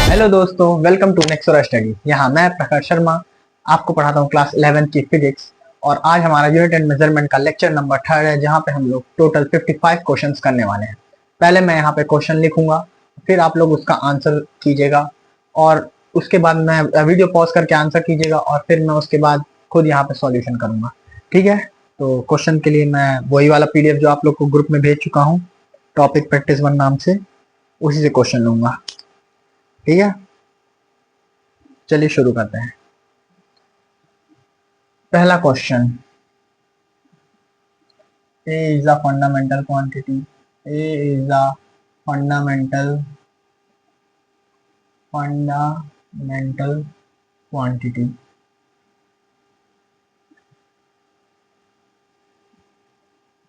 Hello दोस्तों, welcome to नेक्सोरा study. यहाँ मैं प्रकाश शर्मा आपको पढ़ाता हूँ क्लास 11 की फिजिक्स। और आज हमारा यूनिट एंड मेजरमेंट का लेक्चर नंबर 3 है, जहाँ पे हम लोग टोटल 55 क्वेश्चंस करने वाले हैं। पहले मैं यहाँ पे क्वेश्चन लिखूंगा, फिर आप लोग उसका आंसर कीजिएगा और उसके बाद मैं वीडियो पॉज करके आंसर कीजिएगा और फिर मैं उसके बाद खुद यहाँ पे सॉल्यूशन करूंगा। ठीक है, तो क्वेश्चन के लिए मैं वही वाला पीडीएफ जो आप लोग को ग्रुप में भेज चुका हूँ, टॉपिक प्रैक्टिस 1 नाम से, उसी से क्वेश्चन लूंगा। ठीक है, चलिए शुरू करते हैं। पहला question, A is a fundamental quantity. A is a fundamental quantity.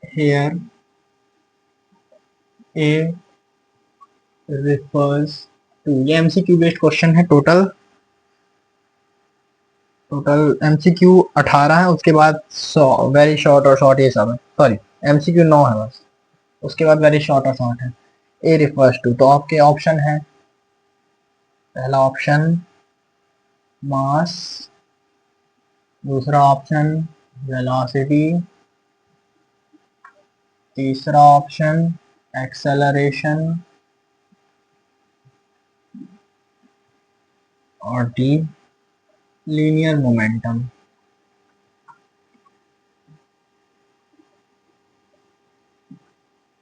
Here A refers to, ये MCQ बेस्ड क्वेश्चन है। टोटल MCQ 18 है, उसके बाद 100 वेरी शॉर्ट और शॉर्ट, ये सब है। सॉरी, MCQ 9 है बस, उसके बाद वेरी शॉर्ट और शॉर्ट है। ए रिफर्स टू, तो आपके ऑप्शन है, पहला ऑप्शन मास, दूसरा ऑप्शन वेलोसिटी, तीसरा ऑप्शन एक्सेलरेशन और डी लीनियर मोमेंटम।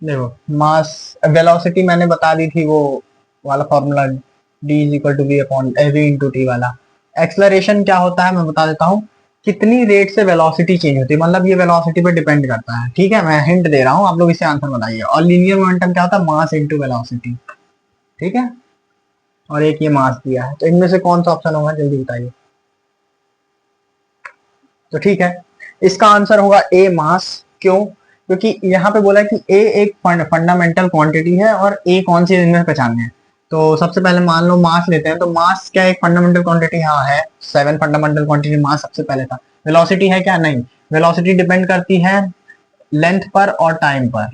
देखो, मास वेलोसिटी मैंने बता दी थी, वो वाला formula d is equal to v upon v into t वाला। एक्सेलरेशन क्या होता है मैं बता देता हूँ, कितनी रेट से वेलोसिटी चेंज होती है, मतलब ये वेलोसिटी पे डिपेंड करता है। ठीक है, मैं हिंट दे रहा हूँ, आप लोग इसे आंसर बताइए। और लीनियर मोमेंटम क्या होता है, मास इंटू वेलोसिटी। ठीक है, और एक ये मास दिया है, तो इनमें से कौन सा ऑप्शन होगा जल्दी बताइए। तो ठीक है, इसका आंसर होगा ए मास। क्यों? क्योंकि यहाँ पे बोला है कि ए एक फंडामेंटल क्वांटिटी है और ए कौन सी इनमें पहचानने हैं। तो सबसे पहले मान लो मास लेते हैं, तो मास क्या एक फंडामेंटल क्वांटिटी? हाँ है, 7 फंडामेंटल क्वांटिटी मास सबसे पहले था। वेलोसिटी है क्या? नहीं, वेलोसिटी डिपेंड करती है लेंथ पर और टाइम पर।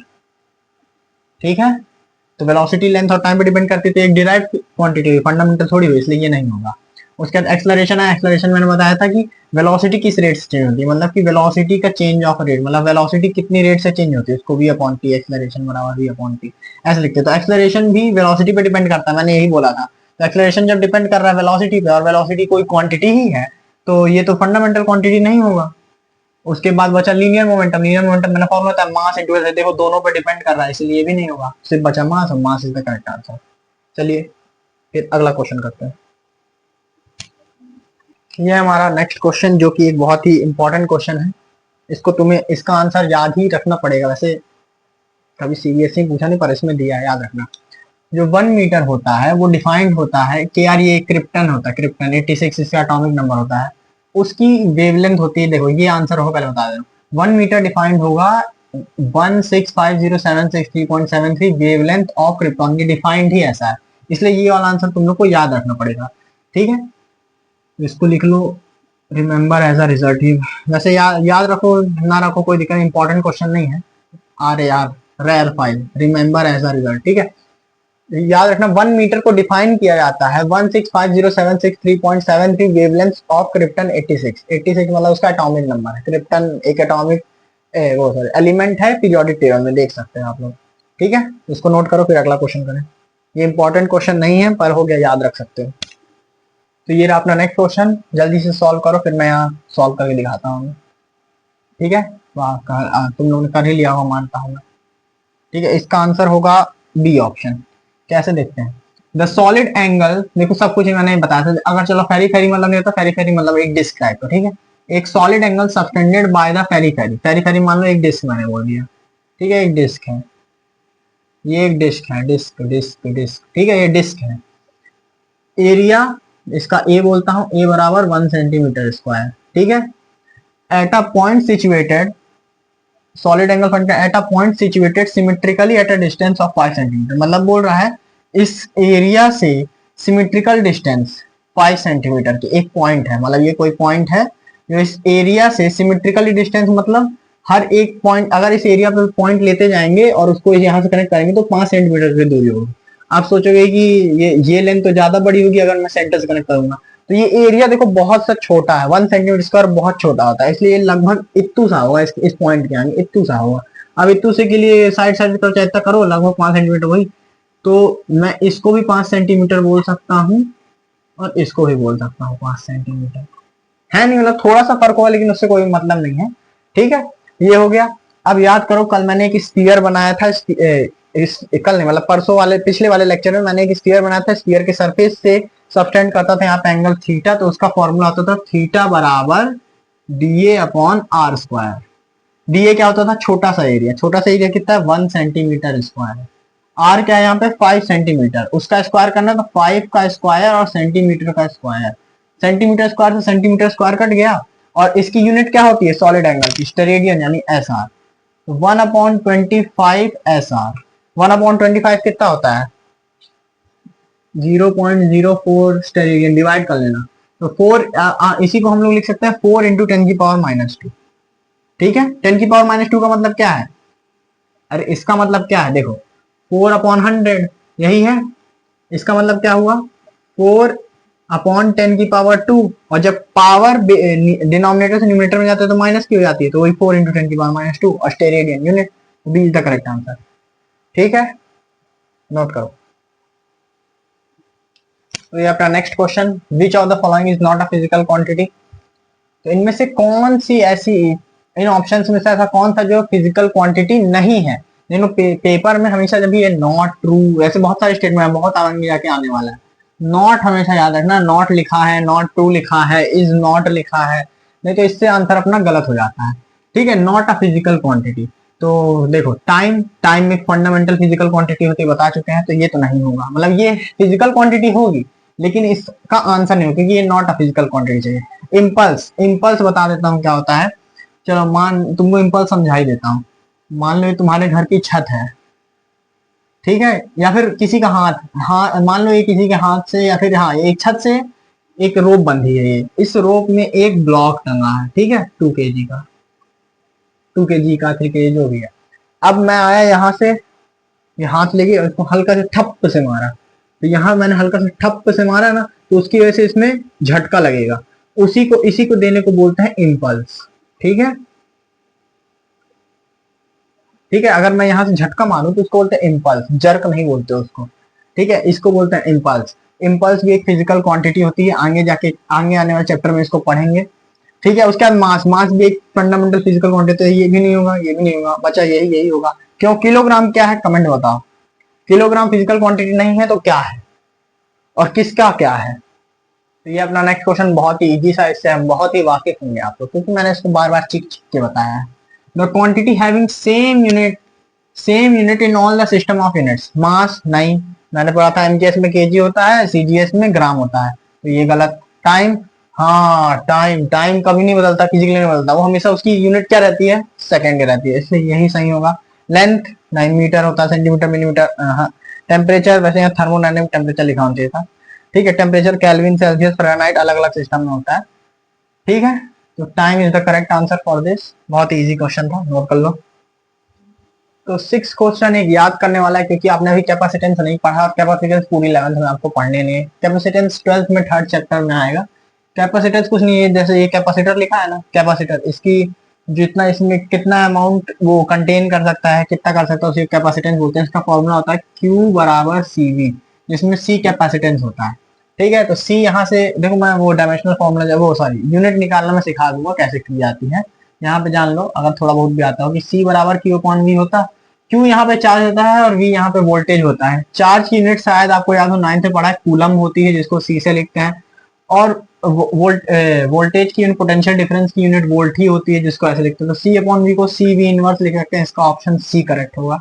ठीक है, तो वेलोसिटी लेंथ और टाइम पे डिपेंड करती थी, एक डिराइव्ड क्वांटिटी हुई, फंडामेंटल थोड़ी हुई, इसलिए ये नहीं होगा। उसके बाद एक्सेलरेशन है। एक्सेलरेशन मैंने बताया था कि वेलोसिटी किस रेट से चेंज होती है, मतलब कि वेलोसिटी का चेंज ऑफ रेट, मतलब वेलोसिटी कितनी रेट से चेंज होती है, उसको v अपॉन टी, एक्सेलरेशन बराबर v अपॉन टी ऐसे लिखते हैं। तो एक्सेलरेशन भी वेलोसिटी पे डिपेंड करता है, मैंने यही बोला था। तो एक्सेलरेशन जब डिपेंड कर रहा है वेलोसिटी पे, और वेलोसिटी कोई क्वांटिटी ही है, तो ये तो फंडामेंटल क्वांटिटी नहीं होगा। उसके बाद बचा लीनियर मोमेंटम। लीनियर मोमेंटम मैंने फॉर्मूला था मास इनटू वेलोसिटी, देखो दोनों पे डिपेंड कर रहा है, इसलिए ये भी नहीं होगा, सिर्फ बचा मास, और mass is the correct answer. चलिए फिर अगला क्वेश्चन करते हैं। ये हमारा नेक्स्ट क्वेश्चन, जो कि एक बहुत ही इंपॉर्टेंट क्वेश्चन है। इसको तुम्हें इसका आंसर याद ही रखना पड़ेगा। वैसे कभी सीबीएसई पूछा नहीं, पर इसमें दिया है, याद रखना। जो 1 मीटर होता है वो डिफाइंड होता है कि यार ये क्रिप्टन होता है, क्रिप्टन 86 इसका एटॉमिक नंबर होता है, उसकी वेवलेंथ होती है। देखो ये आंसर होगा, पहले बता दे रहा हूँ। 1 मीटर डिफाइंड होगा 1650763.73 वेवलेंथ ऑफ क्रिप्टॉन, ये डिफाइंड ही ऐसा है, इसलिए ये वाला आंसर तुम लोग को याद रखना पड़ेगा। ठीक है, इसको लिख लो, रिमेंबर एज अ रिजल्ट ही। वैसे याद रखो ना रखो कोई दिक्कत, इंपॉर्टेंट क्वेश्चन नहीं है। अरे यार, rare file, remember as a result. ठीक है, याद रखना 1 मीटर को डिफाइन किया जाता है 1650763.73 वेवलेंथ ऑफ क्रिप्टन 86। 86 मतलब उसका एटॉमिक नंबर है। क्रिप्टन एक एटॉमिक वो सॉरी एलिमेंट है, पीरियोडिक टेबल में देख सकते हैं आप लोग। ठीक है, इसको नोट करो, फिर अगला क्वेश्चन करें। ये इंपॉर्टेंट क्वेश्चन नहीं है, पर हो गया, याद रख सकते हो। तो ये रहा अपना नेक्स्ट क्वेश्चन, जल्दी से सॉल्व करो, फिर मैं यहाँ सॉल्व करके दिखाता हूँ। ठीक है, तुम लोगों ने कर ही लिया होगा मानता हूँ मैं। ठीक है, इसका आंसर होगा बी ऑप्शन। कैसे देखते हैं, द सॉलिड एंगल, देखो सब कुछ मैंने बताया था। अगर चलो फेरी फेरी मतलब नहीं होता, फेरी फेरी मतलब एक डिस्क टाइप का। ठीक है, एक solid angle subtended by the ferry ferry. Ferry ferry मान लो एक डिस्क, मैंने बोल दिया। ठीक है, एक डिस्क है, ये एक डिस्क है, डिस्क डिस्क डिस्क। ठीक है, ये डिस्क है। एरिया इसका ए बोलता हूं, ए बराबर 1 सेंटीमीटर स्क्वायर। ठीक है, at a point situated, solid angle function at a point situated symmetrically at a distance of 5 centimetre, मतलब बोल रहा है इस एरिया से सिमेट्रिकल डिस्टेंस 5 सेंटीमीटर की एक पॉइंट है, मतलब ये कोई पॉइंट है जो इस एरिया से सिमेट्रिकली डिस्टेंस, मतलब हर एक पॉइंट, अगर इस एरिया पे पॉइंट लेते जाएंगे और उसको यहाँ से कनेक्ट करेंगे तो 5 सेंटीमीटर की दूरी होगी। आप सोचोगे कि ये लेंथ तो ज्यादा बड़ी होगी अगर मैं सेंटर से कनेक्ट करूंगा। तो ये एरिया देखो बहुत सा छोटा है, 1 सेंटीमीटर स्क्वायर बहुत छोटा होता है, इसलिए लगभग इतू सा होगा, इस पॉइंट के आगे इतू सा होगा। अब इतू से के लिए साइड साइड का चेक करो, लगभग 5 सेंटीमीटर वही। तो मैं इसको भी 5 सेंटीमीटर बोल सकता हूँ और इसको भी बोल सकता हूँ 5 सेंटीमीटर। है नहीं, मतलब थोड़ा सा फर्क होगा लेकिन उससे कोई मतलब नहीं है। ठीक है, ये हो गया। अब याद करो कल मैंने एक स्फीयर बनाया था, कल नहीं मतलब परसों वाले पिछले वाले लेक्चर में मैंने एक स्फीयर बनाया था। स्फीयर के सरफेस से सबटेंड करता था यहाँ पे एंगल थीटा, तो उसका फॉर्मूला होता था थीटा बराबर d A upon r square. D A क्या होता था, छोटा सा एरिया, छोटा सा एरिया कितना है 1 सेंटीमीटर स्क्वायर। आर क्या है यहाँ पे 5 सेंटीमीटर, उसका स्क्वायर करना तो 5 का स्क्वायर और सेंटीमीटर का स्क्वायर। सेंटीमीटर स्क्वायर से सेंटीमीटर स्क्वायर कट गया। और इसकी यूनिट क्या होती है सॉलिड एंगल की, स्टेरेडियन यानी एस आर। 1/25 S R. 1/25 कितना होता है 0.04 स्टेरेडियन, डिवाइड कर लेना। तो 4 इसी को हम लोग लिख सकते हैं 4 इंटू 10⁻²। ठीक है, 10⁻²का मतलब क्या है, अरे इसका मतलब क्या है देखो 4/100 यही है। इसका मतलब क्या हुआ 4/10⁻²। और जब पावर डिनोमिनेटर से न्यूमरेटर में जाता है तो माइनस की हो जाती है, तो वही 4 इंटू 10⁻²। और steradian unit B is the correct answer. ठीक है, नोट करो। तो ये अपना next question, which of the following is not a physical quantity. तो इनमें से कौन सी ऐसी, इन ऑप्शंस में से ऐसा कौन सा जो फिजिकल क्वांटिटी नहीं है। देखो पेपर में हमेशा जब ये नॉट ट्रू, ऐसे बहुत सारे स्टेटमेंट है, बहुत आगे जाके आने वाला है। नॉट हमेशा याद रखना, नॉट लिखा है, नॉट ट्रू लिखा है, इज नॉट लिखा है, नहीं तो इससे आंसर अपना गलत हो जाता है। ठीक है, नॉट अ फिजिकल क्वांटिटी। तो देखो टाइम, टाइम एक फंडामेंटल फिजिकल क्वांटिटी होती है, बता चुके हैं, तो ये तो नहीं होगा। मतलब ये फिजिकल क्वांटिटी होगी लेकिन इसका आंसर नहीं होगा क्योंकि ये नॉट अ फिजिकल क्वांटिटी चाहिए। इम्पल्स, इम्पल्स बता देता हूँ क्या होता है। चलो मान तुमको इम्पल्स समझा ही देता हूँ। मान लो ये तुम्हारे घर की छत है, ठीक है, या फिर किसी का हाथ, हाँ मान लो ये किसी के हाथ से, या फिर हाँ एक छत से एक रोप बंधी है, ये इस रोप में एक ब्लॉक टंगा है, ठीक है 2 kg का, 2 kg का 3 kg जो भी है। अब मैं आया यहाँ से, ये हाथ लेके और इसको हल्का से ठप से मारा, तो यहाँ मैंने हल्का से ठप से मारा ना, तो उसकी वजह से इसमें झटका लगेगा। इसी को देने को बोलते हैं इम्पल्स। ठीक है, ठीक है, अगर मैं यहाँ से झटका मारूं तो उसको बोलते हैं इम्पल्स, जर्क नहीं बोलते उसको। ठीक है, इसको बोलते हैं इम्पल्स। इम्पल्स भी एक फिजिकल क्वांटिटी होती है, आगे जाके आगे आने वाले चैप्टर में इसको पढ़ेंगे। ठीक है, उसके बाद मास, मास भी एक फंडामेंटल फिजिकल क्वांटिटी है, ये भी नहीं होगा, ये भी नहीं होगा, बचा यही, यही होगा। क्यों, किलोग्राम क्या है कमेंट बताओ। किलोग्राम फिजिकल क्वांटिटी नहीं है तो क्या है, और किसका क्या है। तो ये अपना नेक्स्ट क्वेश्चन बहुत ही इजी सा, इससे हम बहुत ही वाकिफ होंगे आप लोग, क्योंकि मैंने इसको बार बार चिक चिक के बताया है। The quantity having same unit in all the system of units. Mass नहीं, मैंने पढ़ा था एमजीएस में केजी होता है, सीजीएस में ग्राम होता है, तो ये गलत। टाइम, हाँ टाइम, टाइम कभी नहीं बदलता, फिजिकली नहीं बदलता, वो हमेशा उसकी यूनिट क्या रहती है सेकेंड रहती है, इसलिए यही सही होगा। लेंथ 9 मीटर होता है, सेंटीमीटर मिलीमीटर। हाँ, टेम्परेचर वैसे यहाँ थर्मोडायनेमिक टेम्परेचर लिखा होना चाहिए था। ठीक है, टेम्परेचर केल्विन सेल्सियस फ़ारेनहाइट अलग अलग सिस्टम में होता है। ठीक है, तो time is the correct answer for this. बहुत ही इजी क्वेश्चन था, नोट कर लो। तो 6 क्वेश्चन एक याद करने वाला है, क्योंकि आपने अभी कैपेसिटेंस नहीं पढ़ा, और कैपेसिटेंस पूरी 11th में आपको पढ़ने नहीं है। कैपेसिटेंस 12th में 3rd चैप्टर में आएगा। कैपेसिटेंस कुछ नहीं है, जैसे ये कैपेसिटर लिखा है ना, कैपेसिटर इसकी जितना इसमें कितना अमाउंट वो कंटेन कर सकता है, कितना कर सकता है, उसी कैपेसिटेंस बोलते हैं। इसका फॉर्मूला होता है Q बराबर CV, जिसमें C कैपेसिटेंस होता है। ठीक है, तो C यहाँ से देखो, मैं वो डायमेंशनल फॉर्मूला, वो सॉरी यूनिट निकालना मैं सिखा दूंगा कैसे की जाती है, यहाँ पे जान लो अगर थोड़ा बहुत भी आता हो कि C बराबर Q अपॉन V होता। Q यहाँ पे चार्ज होता है और V यहाँ पे वोल्टेज होता है। चार्ज की यूनिट शायद आपको याद हो 9th में पढ़ा है, कूलम होती है, जिसको C से लिखते हैं। और वोल्टेज की पोटेंशियल डिफरेंस की यूनिट वोल्ट ही होती है, जिसको ऐसे लिखते हैं। तो C अपॉन V को CV इनवर्स लिख सकते हैं, इसका ऑप्शन C करेक्ट होगा।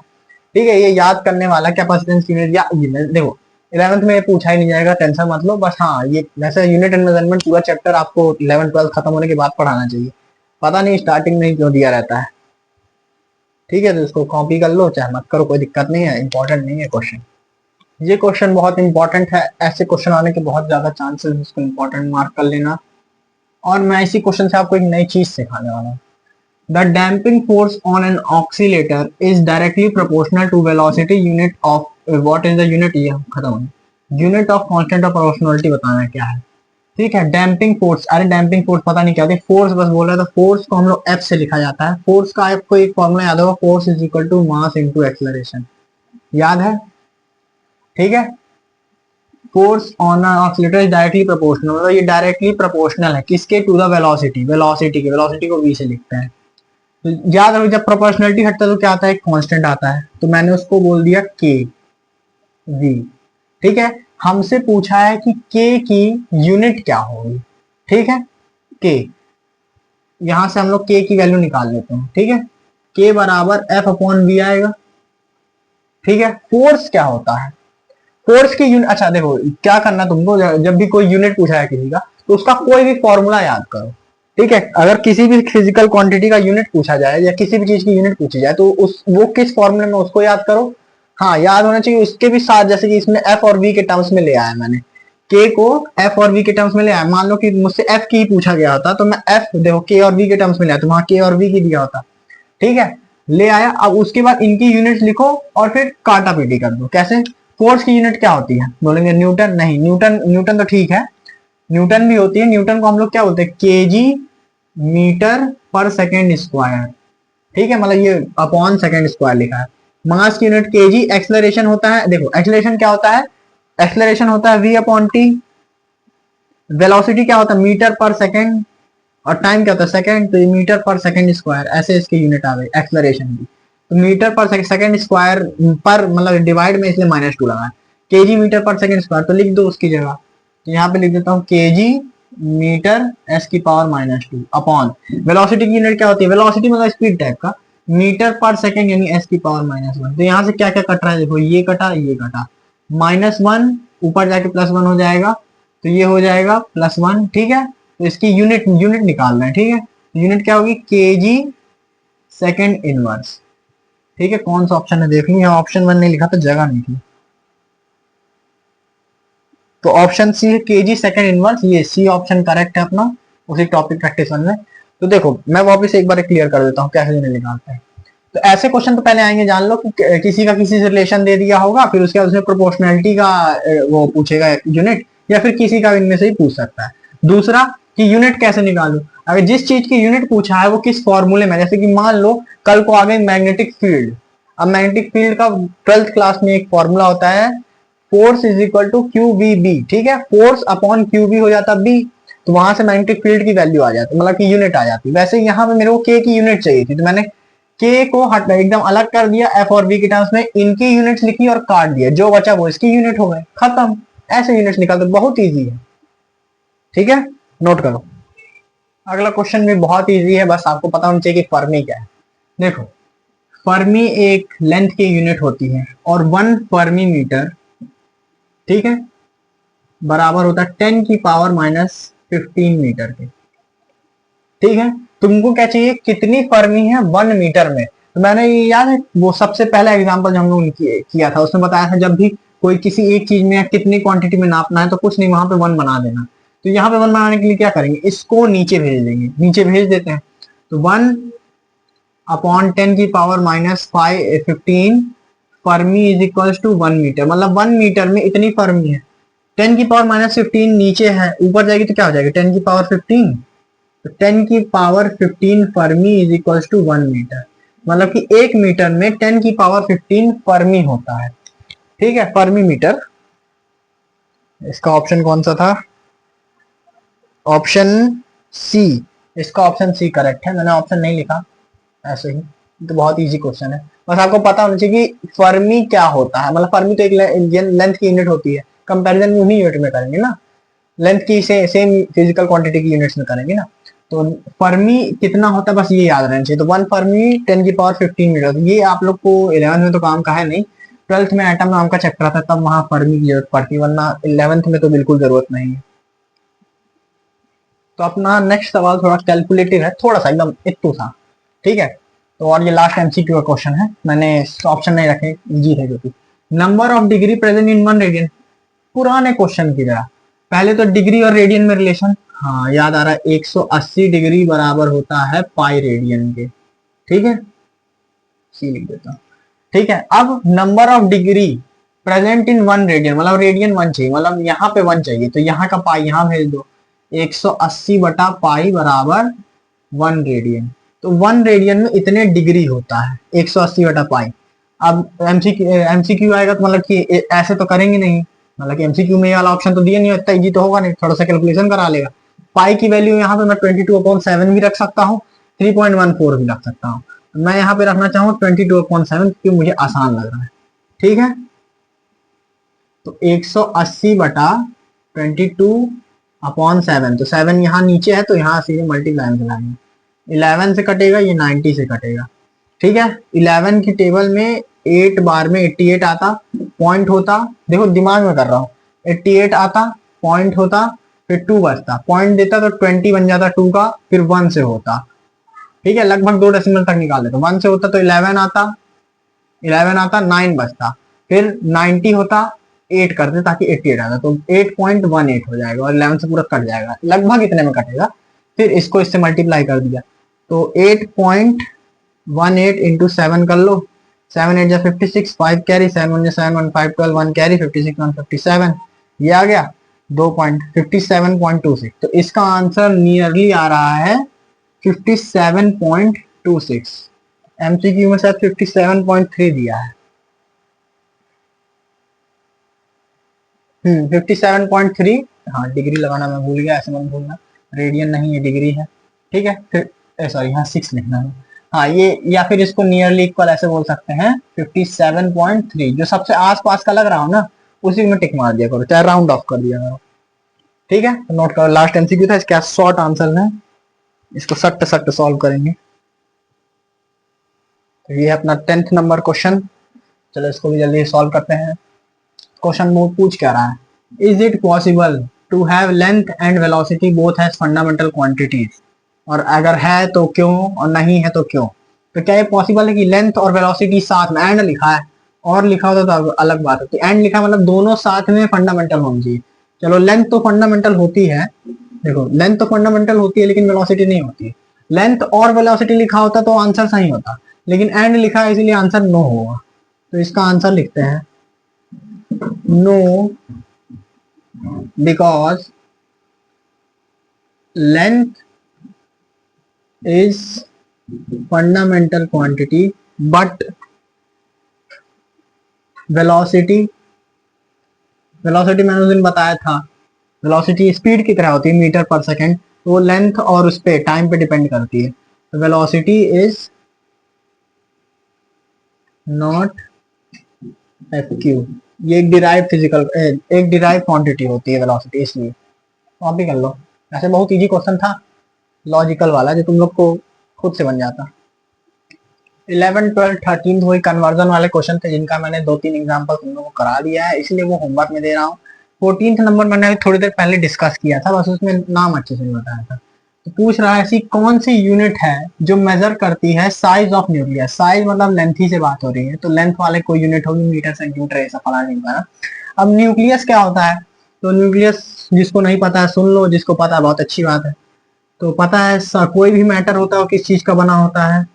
ठीक है, ये याद करने वाला कैपेसिटेंस की यूनिट, या देखो 11th में पूछा ही नहीं जाएगा, टेंशन मत लो। बस हाँ, ये वैसे यूनिट एंड मेजरमेंट पूरा चैप्टर आपको 11th 12th खत्म होने के बाद पढ़ाना चाहिए, पता नहीं स्टार्टिंग में क्यों दिया रहता है। ठीक है, तो इसको कॉपी कर लो चाहे मत करो, कोई दिक्कत नहीं है, इंपॉर्टेंट नहीं है क्वेश्चन। ये क्वेश्चन बहुत इंपॉर्टेंट है, ऐसे क्वेश्चन आने के बहुत ज्यादा चांसेस, इसको इंपॉर्टेंट मार्क कर लेना। और मैं इसी क्वेश्चन से आपको एक नई चीज सिखाने वाला हूँ। The damping force on an oscillator is directly proportional to velocity unit of what is the unit, ये खत्म हो, unit of constant of proportionality बताना है क्या है। ठीक है, डैम्पिंग फोर्स, अरे डैम्पिंग फोर्स पता नहीं क्या होती है, फोर्स बस बोल रहा था, फोर्स को हम लोग एफ से लिखा जाता है। फोर्स का आपको एक फॉर्मूला याद होगा, force is equal to mass into acceleration, याद है? ठीक है, force on oscillator is directly proportional, मतलब ये डायरेक्टली प्रोपोर्शनल है किसके, टू द वेलोसिटी, वेलोसिटी के, वेलोसिटी को v से लिखते हैं। तो याद रखो जब प्रोपोर्शनलिटी हटता है तो क्या आता है, कांस्टेंट आता है, तो मैंने उसको बोल दिया के v। ठीक है, हमसे पूछा है कि के की यूनिट क्या होगी। ठीक है, के, यहां से हम लोग के की वैल्यू निकाल लेते हैं। ठीक है, के बराबर एफ अपॉन वी आएगा। ठीक है, फोर्स क्या होता है, फोर्स की यूनिट, अच्छा देखो क्या करना तुमको, जब भी कोई यूनिट पूछा है किसी का तो उसका कोई भी फॉर्मूला याद करो। ठीक है, अगर किसी भी फिजिकल क्वांटिटी का यूनिट पूछा जाए या किसी भी चीज की यूनिट पूछी जाए तो उस वो किस फॉर्मूले में, उसको याद करो। हाँ, याद होना चाहिए उसके भी साथ, जैसे कि इसमें एफ और वी के टर्म्स में ले आया मैंने, के को एफ और वी के टर्म्स में ले आया। मान लो कि मुझसे एफ की ही पूछा गया होता तो मैं एफ देखो के और वी के टर्म्स में ले आया, तो वहां के और वी की दिया होता। ठीक है, ले आया, अब उसके बाद इनकी यूनिट लिखो और फिर काटा पीटी कर दो। कैसे, फोर्स की यूनिट क्या होती है, बोलेंगे न्यूटन, नहीं न्यूटन, न्यूटन तो ठीक है, न्यूटन भी होती है, न्यूटन को हम लोग क्या बोलते हैं, KG metre per second square. ठीक है, मतलब ये अपॉन सेकेंड स्क्वायर लिखा है। मास की यूनिट केजी, एक्सलरेशन होता है, देखो एक्सलरेशन क्या होता है, एक्सलरेशन होता है v अपॉन टी, वेलोसिटी क्या होता है मीटर पर सेकेंड, और टाइम क्या होता है सेकंड, तो ये मीटर पर सेकंड स्क्वायर, ऐसे इसकी यूनिट आ गई एक्सलरेशन की। तो मीटर पर सेकंड स्क्वायर पर मतलब डिवाइड में इसलिए -2 लगा है, KG metre per second square, तो लिख दो उसकी जगह, तो यहाँ पे लिख देता हूँ केजी मीटर एस की पावर -2 अपॉन वेलोसिटी की यूनिट क्या होती है, वेलोसिटी मतलब स्पीड टाइप का, मीटर पर सेकंड यानी एस की पावर -1। तो यहाँ से क्या क्या कट रहा है, देखो ये कटा, ये कटा, -1 ऊपर जाके +1 हो जाएगा, तो ये हो जाएगा +1। ठीक है, तो इसकी यूनिट यूनिट निकालना है। ठीक है, यूनिट क्या होगी, केजी सेकंड इनवर्स। ठीक है, कौन सा ऑप्शन है देख लो, यहाँ ऑप्शन 1 नहीं लिखा तो जगह नहीं थी, तो ऑप्शन सी है केजी सेकंड इनवर्स, ये सी ऑप्शन करेक्ट है अपना, उसी टॉपिक प्रैक्टिस 1 में। तो देखो मैं वापस एक बार क्लियर कर देता हूँ कैसे यूनिट निकालते हैं। तो ऐसे क्वेश्चन तो पहले आएंगे, जान लो कि किसी का किसी से रिलेशन दे दिया होगा, फिर उसके बाद उसमें प्रोपोर्शनैलिटी का वो पूछेगा यूनिट, या फिर किसी का इनमें से ही पूछ सकता है। दूसरा कि यूनिट कैसे निकालू, अगर जिस चीज की यूनिट पूछा है वो किस फॉर्मूले में, जैसे कि मान लो कल को आ गए मैग्नेटिक फील्ड, अब मैग्नेटिक फील्ड का 12th क्लास में एक फॉर्मूला होता है, force is equal to Q V B. ठीक है, फोर्स अपॉन क्यू बी हो जाता बी, तो वहां से मैग्नेटिक फील्ड की वैल्यू आ जाती, मतलब कि यूनिट आ जाती। वैसे यहाँ पे मेरे को के की यूनिट चाहिए थी, तो मैंने के को हट एकदम अलग कर दिया, एफ और बी के टर्म्स में इनकी यूनिट्स लिखी और काट दिया, जो बचा वो इसकी यूनिट हो गए, खत्म। ऐसे यूनिट्स निकालते, बहुत इजी है। ठीक है, नोट करो। अगला क्वेश्चन भी बहुत इजी है, बस आपको पता होना चाहिए कि फर्मी क्या है। देखो, फर्मी एक लेंथ की यूनिट होती है और 1 फर्मी मीटर, ठीक है, बराबर होता है 10 की पावर -15 मीटर के। ठीक है, तुमको क्या चाहिए, कितनी फर्मी है 1 मीटर में। तो मैंने ये याद है वो सबसे पहला एग्जांपल जो हम लोग किया था, उसमें बताया था जब भी कोई किसी एक चीज में कितनी क्वांटिटी में नापना है तो कुछ नहीं, वहां पे 1 बना देना। तो यहाँ पे 1 बनाने के लिए क्या करेंगे, इसको नीचे भेज देंगे, नीचे भेज देते हैं, तो 1 अपॉन 10 की power -15 fermi is equal to 1 metre, मतलब 1 मीटर में इतनी फर्मी है। 10 की पावर -15 नीचे है, ऊपर जाएगी तो क्या हो जाएगा 10 की पावर 15, तो 10 की power 15 fermi is equal to 1 metre, मतलब कि 1 मीटर में 10 की पावर 15 फर्मी होता है। ठीक है, फर्मी मीटर, इसका ऑप्शन कौन सा था, ऑप्शन सी, इसका ऑप्शन सी करेक्ट है, मैंने ऑप्शन नहीं लिखा ऐसे ही, तो बहुत इजी क्वेश्चन है। बस आपको पता होना चाहिए कि फर्मी क्या होता है, मतलब फर्मी तो एक लेंथ की यूनिट होती है, कंपैरिजन में उन्हीं यूनिट में करेंगे ना, लेंथ की सेम फिजिकल क्वांटिटी की यूनिट्स में करेंगे ना। तो फर्मी कितना होता है बस ये याद रहना चाहिए, तो 1 फर्मी 10 की पावर 15 मीटर, ये आप लोग को 11th में तो काम का है नहीं, 12th में एटम नाम का चैप्टर था तब वहां फर्मी की जरूरत पड़ती, वरना 11th में तो बिल्कुल जरूरत नहीं है। तो अपना नेक्स्ट सवाल थोड़ा कैलकुलेटिव है, थोड़ा सा एकदम इतू सा। ठीक है, तो और ये लास्ट एमसीक्यू का क्वेश्चन है, मैंने ऑप्शन नहीं रखे, इजी है क्योंकि number of degree present in 1 radian, पुराने क्वेश्चन की तरह। पहले तो डिग्री और रेडियन में रिलेशन, हाँ याद आ रहा है, 180 डिग्री बराबर होता है पाई रेडियन के। ठीक है, सी लिख देता हूँ। ठीक है, अब number of degree present in 1 radian, मतलब रेडियन 1 चाहिए, मतलब यहाँ पे 1 चाहिए, तो यहाँ का पाई यहाँ भेज दो। 180 बटा पाई बराबर 1 रेडियन। तो 1 रेडियन में इतने डिग्री होता है, 180 बटा पाई। अब एमसीक्यू आएगा तो मतलब कि ऐसे तो करेंगे नहीं, मतलब कि एमसीक्यू में ये वाला ऑप्शन तो दिया नहीं, इतना इजी तो होगा नहीं, थोड़ा सा कैलकुलेशन करा लेगा। पाई की वैल्यू यहाँ पे मैं 22/7 भी रख सकता हूँ, 3.14 भी रख सकता हूँ। मैं यहाँ पे रखना चाहूँ 22/7 क्योंकि मुझे आसान लग रहा है। ठीक है, तो 180 बटा 22/7, तो 7 यहाँ नीचे है तो यहाँ सीधे मल्टीप्लाई में लाएंगे। 11 से कटेगा, ये 90 से कटेगा। ठीक है, 11 की टेबल में 8 बार में 88 आता, पॉइंट होता, देखो दिमाग में कर रहा हूँ, 88 आता, पॉइंट होता, फिर 2 बचता, पॉइंट देता तो 20 बन जाता 2 का, फिर 1 से होता। ठीक है, लगभग 2 डेसिमल तक निकाल लेते, 1 से होता तो 11 आता, 9 बचता, फिर 90 होता, 8 करते ताकि 88 आता, तो 8.18 हो जाएगा और 11 से पूरा कट जाएगा, लगभग इतने में कटेगा। फिर इसको इससे मल्टीप्लाई कर दिया तो 8.18 इंटू 7 कर लो, 7 8 जा 56, 5 कैरी, 7 1 7 1 5 12 1 कैरी, 56 1 57, ये आ गया 2.57.26। तो इसका आंसर नियरली आ रहा है 57.26। एमसीक्यू में शायद 57.3 दिया है। 57.3, हाँ डिग्री लगाना मैं भूल गया, ऐसे मत भूलना, रेडियन नहीं ये डिग्री है। ठीक है, फिर सॉरी यहाँ 6 लिखना है। हाँ ये, या फिर इसको नियरली इक्वल ऐसे बोल सकते हैं 57.3, जो सबसे आस पास का लग रहा हो ना उसी में टिक मार दिया करो, चाहे राउंड ऑफ कर दिया करो। ठीक है, तो नोट करो, लास्ट एमसीक्यू था, इसके शॉर्ट आंसर है, इसको सट्ट सट्ट सॉल्व करेंगे। तो ये है अपना 10th नंबर क्वेश्चन, चलो इसको भी जल्दी सॉल्व करते हैं। क्वेश्चन वो पूछ क्या रहा है, is it possible to have length and velocity both as fundamental quantities, और अगर है तो क्यों और नहीं है तो क्यों। तो क्या ये पॉसिबल है कि लेंथ और वेलोसिटी साथ में, एंड लिखा है और लिखा होता तो अलग बात होती, एंड लिखा मतलब दोनों साथ में फंडामेंटल होनी चाहिए। चलो लेंथ तो फंडामेंटल होती है, देखो लेंथ तो फंडामेंटल होती है लेकिन वेलोसिटी नहीं होती है। लेंथ और वेलोसिटी लिखा होता तो आंसर सही होता, लेकिन एंड लिखा है इसलिए आंसर नो होगा। तो इसका आंसर लिखते हैं no, because length is fundamental quantity but velocity मैंने उस दिन बताया था, वेलोसिटी स्पीड की तरह होती है मीटर पर सेकेंड, तो वो लेंथ और उस पे टाइम पे डिपेंड करती है। तो velocity is not F Q, ये एक डिराइव फिजिकल, एक डिराइव क्वांटिटी होती है वेलोसिटी, इसलिए कॉपी कर लो। ऐसे बहुत इजी क्वेश्चन था, लॉजिकल वाला, जो तुम लोग को खुद से बन जाता। 11 12 13 वही कन्वर्जन वाले क्वेश्चन थे जिनका मैंने 2-3 एग्जांपल तुम लोगों को करा दिया है, इसलिए वो होमवर्क में दे रहा हूँ। 14th नंबर मैंने अभी थोड़ी देर पहले डिस्कस किया था, बस उसमें नाम अच्छे से नहीं बताया था। तो पूछ रहा है ऐसी कौन सी यूनिट है जो मेजर करती है साइज ऑफ न्यूक्लियस, साइज मतलब लेंथ ही से बात हो रही है, तो लेंथ वाले कोई यूनिट होगी, मीटर सेंटीमीटर ऐसा फला नहीं पाना। अब न्यूक्लियस क्या होता है, तो न्यूक्लियस जिसको नहीं पता है सुन लो, जिसको पता है बहुत अच्छी बात है। तो पता है कोई भी मैटर होता है किस चीज का बना होता है,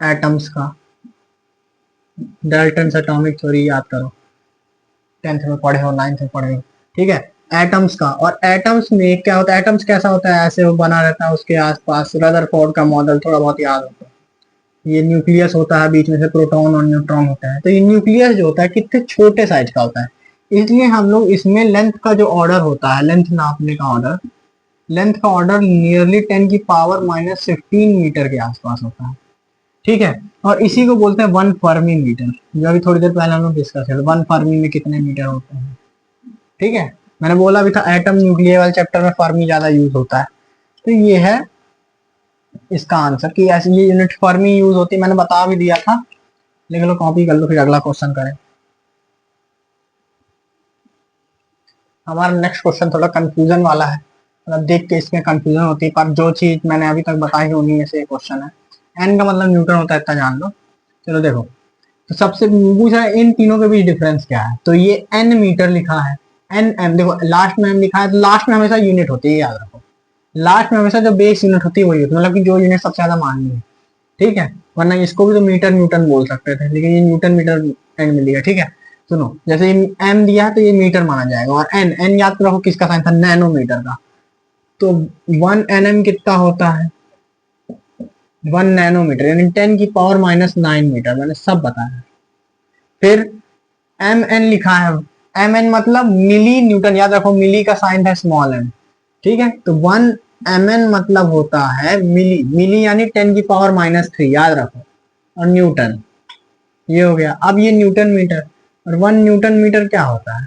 एटम्स का। डाल्टन एटॉमिक थ्योरी याद करो, 10th में पढ़े हो, 9th में पढ़े हो। ठीक है, एटम्स का, और एटम्स में क्या होता है, एटम्स कैसा होता है, ऐसे वो बना रहता है, उसके आसपास रदरफोर्ड का मॉडल थोड़ा बहुत याद होता है। ये न्यूक्लियस होता है, बीच में से प्रोटॉन और न्यूट्रॉन होता है। तो ये न्यूक्लियस जो होता है कितने छोटे साइज का होता है, इसलिए हम लोग इसमें लेंथ का जो ऑर्डर होता है, लेंथ नापने का ऑर्डर, लेंथ का ऑर्डर नियरली 10⁻⁻15 मीटर के आसपास होता है। ठीक है, और इसी को बोलते हैं 1 फर्मी मीटर, जो अभी थोड़ी देर पहले हम लोग डिस्कस किया 1 फर्मी में कितने मीटर होते हैं। ठीक है, मैंने बोला भी था एटम न्यूक्लियर वाले चैप्टर में फर्मी ज्यादा यूज होता है, तो ये है इसका आंसर कि ऐसे ये यूनिट फर्मी यूज होती है, मैंने बता भी दिया था, लिख लो कॉपी कर लो, फिर अगला क्वेश्चन करें। हमारा नेक्स्ट क्वेश्चन थोड़ा कंफ्यूजन वाला है, मतलब देख के इसमें कंफ्यूजन होती है, पर जो चीज मैंने अभी तक बताई है उन्हीं में से क्वेश्चन है। एन का मतलब न्यूटन होता है, इतना जान लो। चलो देखो, तो सबसे पूछ रहा है इन तीनों के बीच डिफरेंस क्या है, तो ये एन मीटर लिखा है, एन एम, देखो लास्ट में एम लिखा है, तो लास्ट में हमेशा यूनिट होती है, याद रखो, लास्ट में हमेशा जो बेस यूनिट होती है वही होती है, मतलब कि जो यूनिट सबसे ज्यादा माननी है, ठीक है। वरना इसको भी तो मीटर न्यूटन बोल सकते थे, लेकिन ये न्यूटन मीटर एंड में लिया, ठीक है। सुनो, जैसे एम दिया है तो ये मीटर माना जाएगा, और एन एन याद रखो किसका साइन था, नैनोमीटर का। तो 1 nm कितना होता है, 1 नैनोमीटर, यानी 10⁻⁹ मीटर, मैंने सब बताया। फिर एम एन लिखा है, एम एन मतलब मिली न्यूटन, याद रखो मिली का साइन है स्मॉल एम, ठीक है। तो 1 mn मतलब होता है मिली, मिली यानी 10⁻⁻3, याद रखो, और न्यूटन, ये हो गया। अब ये न्यूटन मीटर, और 1 न्यूटन मीटर क्या होता है,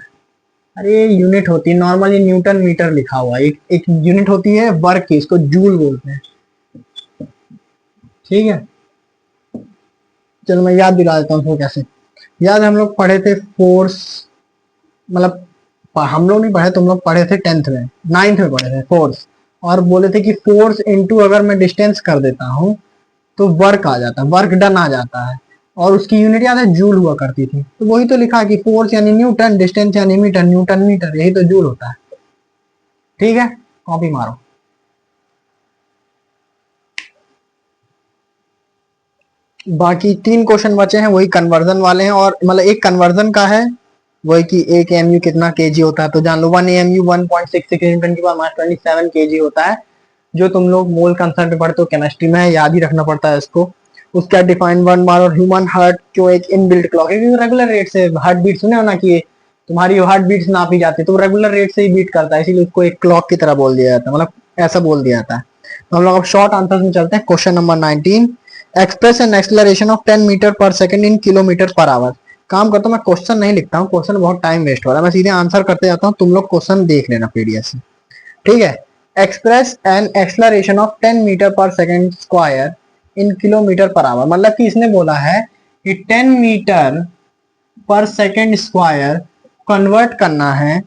अरे यूनिट होती है नॉर्मल, ये न्यूटन मीटर लिखा हुआ है, एक यूनिट होती है वर्क की, इसको जूल बोलते हैं, ठीक है। चलो मैं याद दिला देता हूँ कैसे। याद हम लोग पढ़े थे फोर्स, मतलब हम लोग नहीं पढ़े, तुम लोग पढ़े थे 10th में, 9th में पढ़े थे फोर्स, और बोले थे कि फोर्स इनटू अगर मैं डिस्टेंस कर देता हूँ तो वर्क आ जाता है, वर्क डन आ जाता है, और उसकी यूनिट याद है जूल हुआ करती थी। तो वही तो लिखा कि फोर्स यानी न्यूटन, डिस्टेंस यानी मीटर, न्यूटन मीटर, यही तो जूल होता है, ठीक है। कॉपी मारो। बाकी 3 क्वेश्चन बचे हैं, वही कन्वर्जन वाले हैं, और मतलब एक कन्वर्जन का है, वही कि एक एमयू कितना केजी होता है, तो जान लो 1 AMU 1.66 × 10⁻⁷ होता है, जो तुम लोग मोल कंसेप्ट पढ़ते हो केमिस्ट्री में, याद ही रखना पड़ता है इसको। उसका डिफाइन 1 बार, और ह्यूमन हार्ट जो एक इनबिल्ट क्लॉक है, क्योंकि रेगुलर रेट से हार्ट बीट सुने हो ना, कि तुम्हारी हार्ट बीट्स नापी जाती है तो रेगुलर रेट से ही बीट करता है, इसीलिए उसको एक क्लॉक की तरह बोल दिया जाता है, मतलब ऐसा बोल दिया जाता है। तो हम लोग अब शॉर्ट आंसर में चलते हैं। Question number 19, express an acceleration of 10 metre per second in kilometre per hour. काम करता हूँ मैं क्वेश्चन नहीं लिखता हूँ, क्वेश्चन बहुत टाइम वेस्ट हो रहा है, मैं सीधे आंसर करते जाता हूँ, तुम लोग क्वेश्चन देख लेना पीडीएफ से, ठीक है। Express an acceleration of 10 metre per second square in kilometre per hour, मतलब कि इसने बोला है कि 10 metre per second square convert करना है,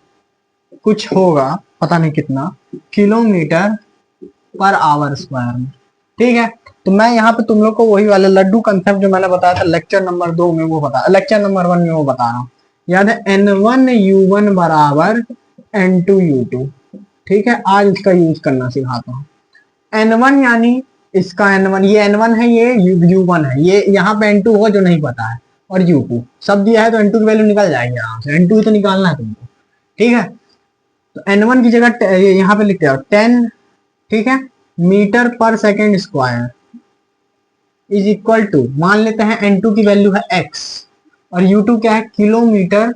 कुछ होगा पता नहीं कितना, किलोमीटर पर आवर स्क्वायर में, ठीक है। तो मैं यहाँ पे तुम लोग को वही वाले लड्डू कंसेप्ट जो मैंने बताया था लेक्चर नंबर 2 में, वो बता, लेक्चर नंबर 1 में वो बता रहा हूँ। याद है N1U1 बराबर N2U2, ठीक है। आज इसका यूज करना सिखाता हूँ। N1 यानी इसका N1, ये N1 है, ये U1 है, ये यहाँ पे N2 होगा जो नहीं पता है, और U2 सब दिया है, तो N2 की वैल्यू निकल जाएगी आराम से, N2 ही तो निकालना है तुमको, ठीक है। तो N1 की जगह यहाँ पे लिखते हो 10, ठीक है, metre per second square is equal to, मान लेते हैं N2 की वैल्यू है x, और U2 क्या है, किलोमीटर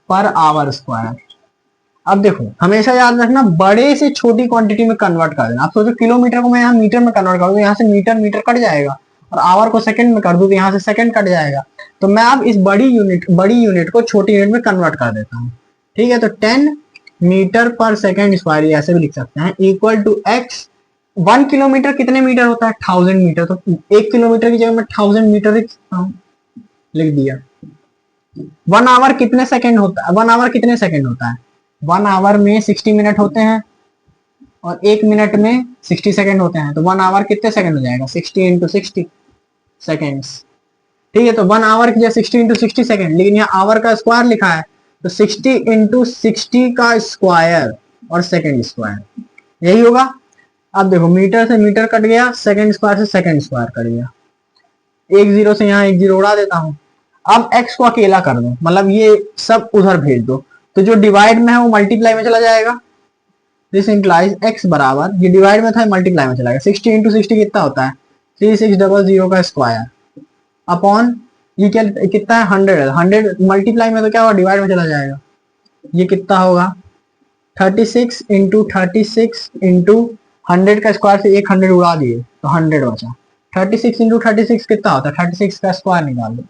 पर आवर स्क्वायर। अब देखो हमेशा याद रखना, बड़े से छोटी क्वांटिटी में कन्वर्ट कर देना। आप सोचो किलोमीटर को मैं यहाँ मीटर में कन्वर्ट कर दूं, यहाँ से मीटर मीटर कट जाएगा, और आवर को सेकंड में कर दूं तो यहाँ से सेकंड कट जाएगा। तो मैं अब इस बड़ी यूनिट को छोटी यूनिट में कन्वर्ट कर देता हूँ, ठीक है। तो 10 मीटर पर सेकेंड स्क्वायर, ऐसे भी लिख सकते हैं, इक्वल टू x। 1 किलोमीटर कितने मीटर होता है, 1000 मीटर, तो 1 किलोमीटर की जगह मैं 1000 मीटर लिख दिया। 1 आवर कितने सेकंड होता है, 1 आवर कितने सेकंड होता है, 1 आवर में 60 मिनट होते हैं, और 1 मिनट में 60 सेकंड होते हैं, तो 1 आवर कितने सेकंड हो जाएगा, 60 × 60 सेकंड्स, ठीक है। तो 1 आवर की जगह 60 × 60 सेकंड, लेकिन यहाँ आवर का स्क्वायर लिखा है, तो 60 × 60 का स्क्वायर और सेकंड स्क्वायर, यही होगा। अब देखो मीटर से मीटर कट गया, सेकंड स्क्वायर से सेकंड स्क्वायर कट गया, एक जीरो से यहाँ एक जीरो उड़ा देता हूँ। अब x को अकेला कर दो, मतलब ये सब उधर भेज दो, तो जो डिवाइड में है वो मल्टीप्लाई में चला जाएगा। दिस इंप्लाइज x बराबर, ये डिवाइड में था मल्टीप्लाई में चला गया, 60 × 60 कितना होता है, 3600 का स्क्वायर, अपॉन ये क्या कितना है, 100 है, 100 मल्टीप्लाई में तो क्या होगा, डिवाइड में चला जाएगा, ये कितना होगा 36 × 36 × 100 का स्क्वायर से एक 100 उड़ा दिए तो 100 बचा। 36 × 36 कितना होता है, 36 का स्क्वायर निकाल दो,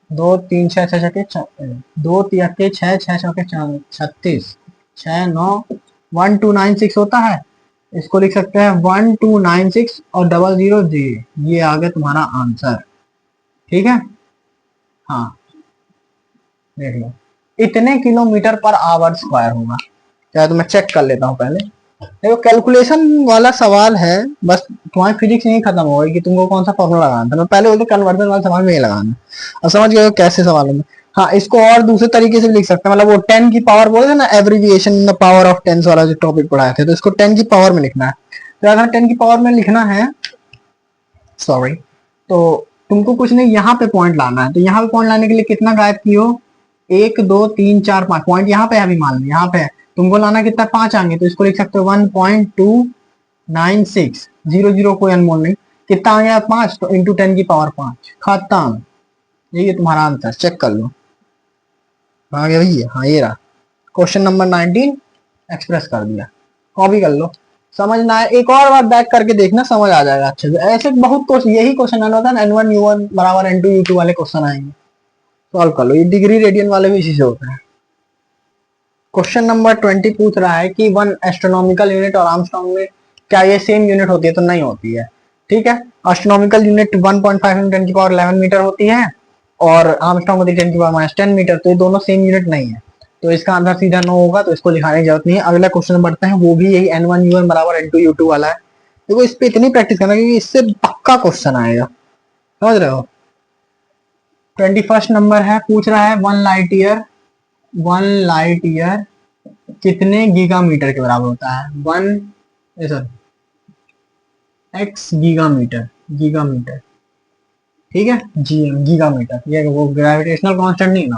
2 3 6 6 के 2 3 के 6 6 6 के 36 6 9 1296 होता है। इसको लिख सकते हैं 1296 और 00 जी, ये आ गया तुम्हारा आंसर, ठीक है। हाँ देख लो, इतने किलोमीटर पर आवर स्क्वायर होगा। चाहे तो मैं चेक कर लेता हूँ पहले, देखो कैलकुलेशन वाला सवाल है, बस तुम्हारी फिजिक्स नहीं खत्म हो गई कि तुमको कौन सा फॉर्मूला लगाना था, मैं पहले बोलते कन्वर्जन वाला सवाल में लगाना। अब समझ गए कैसे सवालों में। हाँ, इसको और दूसरे तरीके से भी लिख सकते हैं, मतलब वो 10 की पावर बोले थे ना, abbreviation in the power of tens वाला जो टॉपिक पढ़ाए थे, तो इसको 10 की पावर में लिखना है। तो अगर 10 की पावर में लिखना है, सॉरी, तो तुमको कुछ नहीं, यहाँ पे पॉइंट लाना है। तो यहाँ पे पॉइंट लाने के लिए कितना गायब की हो, 1 2 3 4 5 पॉइंट यहाँ पे है, अभी मान लो यहाँ पे है, तुमको लाना कितना, 5 आएंगे, तो इसको लिख सकते हो 1.296, 0 0 कोई अनमोल नहीं, कितना आ गया 5, तो इंटू 10 की पावर 5, खत्म। यही है तुम्हारा आंसर, चेक कर लो आ गया भैया। हाँ ये रहा क्वेश्चन नंबर 19, एक्सप्रेस कर दिया, कॉपी कर लो। समझना है, एक और बार बैक करके देखना, समझ आ जाएगा अच्छे से। ऐसे बहुत क्वेश्चन, यही क्वेश्चन आना होता है, N1 U1 बराबर N2 U2 वाले क्वेश्चन आएंगे, सॉल्व कर लो। ये डिग्री रेडियन वाले भी इसी से होते हैं। क्वेश्चन नंबर 20 पूछ रहा है कि 1 एस्ट्रोनॉमिकल यूनिट और आर्मस्ट्रांग में क्या ये सेम यूनिट होती है, तो नहीं होती है। ठीक है, एस्ट्रोनॉमिकल यूनिट 1.5 × 10 की पावर 11 मीटर होती है, और आर्मस्ट्रांग होती है 10 की पावर -10 मीटर, तो ये दोनों सेम यूनिट नहीं है, तो इसका आंसर सीधा नो होगा, तो इसको लिखाने की जरूरत नहीं है। अगला क्वेश्चन बढ़ते हैं, वो भी यही N1 U1 बराबर N2 U2 वाला है। देखो इस पे इतनी प्रैक्टिस करना, क्योंकि इससे पक्का क्वेश्चन आएगा, समझ रहे हो। 21 नंबर है, पूछ रहा है 1 लाइट ईयर कितने गीगामीटर के बराबर होता है। एक्स गीगामीटर, गीगामीटर, ठीक है, जीएम गीगामीटर, ये वो ग्रेविटेशनल कांस्टेंट नहीं ना।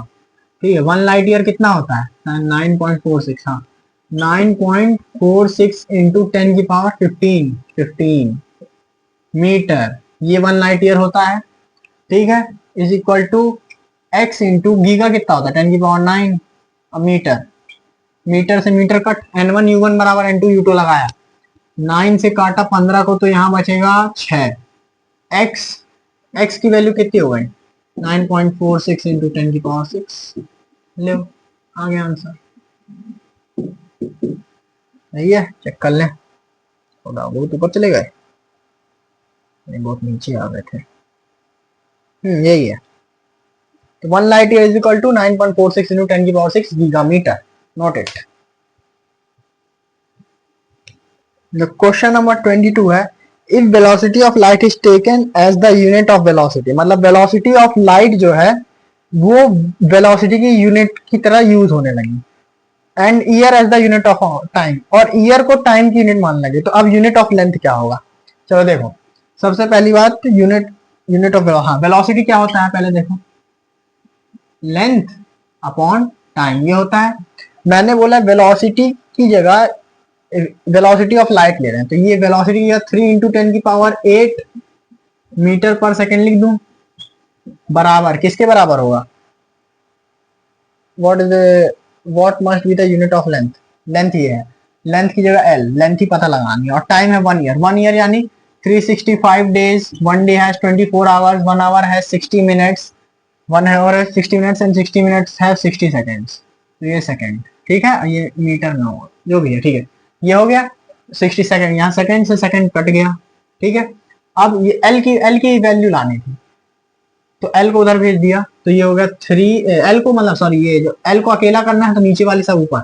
ठीक है, 1 लाइट ईयर कितना होता है, 9.46, हाँ 9.46 इंटू 10 की पावर 15 मीटर, ये 1 लाइट ईयर होता है। ठीक है, is equal to X into giga कितना होता है, 10 की पावर 9, अब मीटर, मीटर से मीटर कट, N1 U1 बराबर N2 U2 लगाया, 9 से काटा 15 को, तो यहाँ बचेगा 6, एक्स, एक्स की वैल्यू कितनी हो गई, 9.46 इंटू 10 की पावर 6, लो आ गया आंसर। सही है, चेक कर लें। बहुत ऊपर चले गए, बहुत नीचे आ गए थे। यही है, तो 1 light year is equal to 9.46 into 10 की power 6 gigametre, note it. Question number 22 है, if velocity of light is taken as the unit of velocity, मतलब वेलोसिटी ऑफ लाइट जो है वो वेलोसिटी की यूनिट की तरह यूज होने लगी, and year as the unit of time, और ईयर को टाइम की यूनिट मान लगे, तो अब यूनिट ऑफ लेंथ क्या होगा। चलो देखो, सबसे पहली बात, यूनिट ऑफ हाँ वेलोसिटी क्या होता है, पहले देखो, लेंथ अपॉन टाइम, ये होता है। मैंने बोला वेलोसिटी की जगह वेलोसिटी ऑफ लाइट ले रहे हैं, तो ये वेलोसिटी की 3 इंटू 10 की पावर 8 मीटर पर सेकेंड लिख दूं, बराबर किसके बराबर होगा, what must be the unit of length, length ये है, लेंथ की जगह एल, लेंथ ही पता लगानी है, और टाइम है 1 ईयर, 1 ईयर यानी 365 days, 1 day has 24 hours, 1 hour has 60 minutes, 1 hour has 60 minutes and 60 minutes have 60 seconds, तो ये सेकेंड, ठीक है, ये मीटर में होगा जो भी है, ठीक है, ये हो गया 60 सेकेंड, यहाँ सेकेंड से सेकेंड कट गया, ठीक है। अब ये एल की वैल्यू लानी थी, तो एल को उधर भेज दिया, तो ये हो गया 3, एल को मतलब सॉरी, ये जो एल को अकेला करना है तो नीचे वाली सब ऊपर,